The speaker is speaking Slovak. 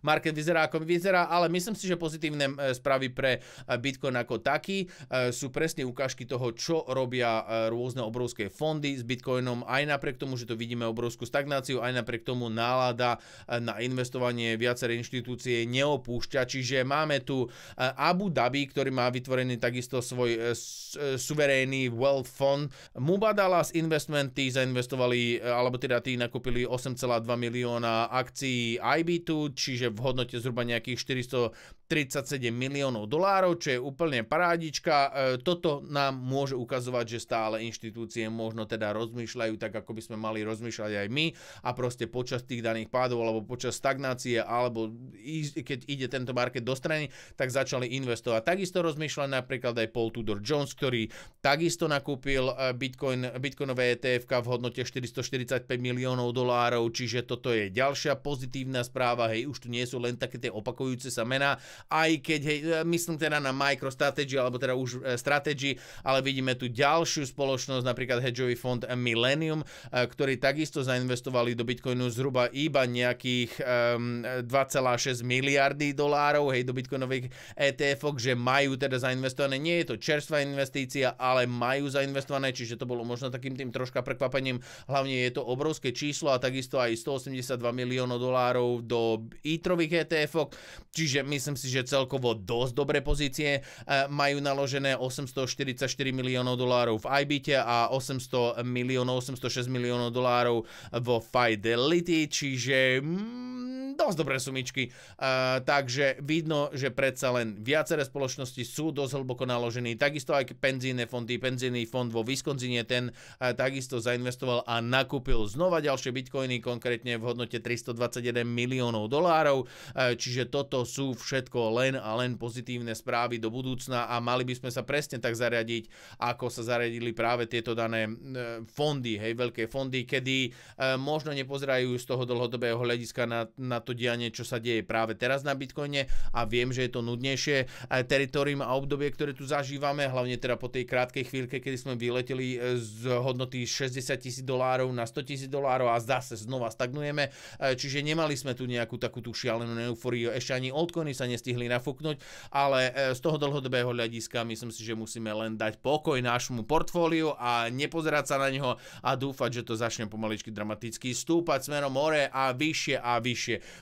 market vyzerá ako vyzerá, ale myslím si, že pozitívne správy pre Bitcoin ako taký sú presne ukážky toho, čo robia rôzne obrovské fondy s Bitcoinom, aj napriek tomu, že to vidíme obrovskú stagnáciu, aj napriek tomu nálada na investovanie viaceré inštitúcie neopúšťa, čiže máme tu Abu Dhabi, ktorý má vytvorený takisto svoj suverénny wealth fond. Mubadala z Investmenty zainvestovali, alebo teda tí nakúpili 8,2 milióna akcií IB2, čiže v hodnote zhruba nejakých 437 miliónov dolárov, čo je úplne parádička. Toto nám môže ukazovať, že stále inštitúcie možno teda rozmýšľajú tak, ako by sme mali rozmýšľať aj my a proste počas tých daných pádov alebo počas stagnácie alebo keď ide tento market do strany, tak začali investovať. Takisto rozmýšľa napríklad aj Paul Tudor Jones, ktorý takisto nakúpil bitcoinové ETF v hodnote 445 miliónov dolárov, čiže toto je ďalšia pozitívna správa, hej, už tu nie sú len také tie opakujúce sa mená, aj keď, hej, myslím teda na MicroStrategy, alebo teda už Strategy, ale vidíme tu ďalšiu spoločnosť, napríklad hedžový fond Millennium, ktorí takisto zainvestovali do Bitcoinu zhruba iba nejakých 2,6 miliardy dolárov, hej, do bitcoinových ETF-ok, že majú teda zainvestované, nie je to čerstvá investícia, ale majú zainvestované, čiže to bolo možno takým tým troška prekvapením, hlavne je to obrovské číslo a takisto aj 182 miliónov dolárov do Etherových ETF-ok, čiže myslím si, že celkovo dosť dobré pozície, majú naložené 844 miliónov dolárov v IBIT a 806 miliónov dolárov vo Fidelity, čiže dosť dobré sumičky. Takže vidno, že predsa len viaceré spoločnosti sú dosť hlboko naložení. Takisto aj penzijné fondy, penzijný fond vo Wisconsine, ten takisto zainvestoval a nakúpil znova ďalšie bitcoiny, konkrétne v hodnote 321 miliónov dolárov. Čiže toto sú všetko len a len pozitívne správy do budúcna a mali by sme sa presne tak zariadiť, ako sa zariadili práve tieto dané fondy, hej, veľké fondy, kedy možno nepozerajú z toho dlhodobého hľadiska na to dianie, čo sa deje práve teraz na Bitcoine a viem, že je to nudnejšie teritorium a obdobie, ktoré tu zažívame, hlavne teda po tej krátkej chvíľke, kedy sme vyleteli z hodnoty $60,000 na $100,000 a zase znova stagnujeme, čiže nemali sme tu nejakú takú tú šialenú eufóriu, ešte ani altcoiny sa nestihli nafúknuť, ale z toho dlhodobého hľadiska myslím si, že musíme len dať pokoj nášmu portfóliu a nepozerať sa na neho a dúfať, že to začne pomaličky dramaticky stúpať smerom hore a vyššie a vyššie.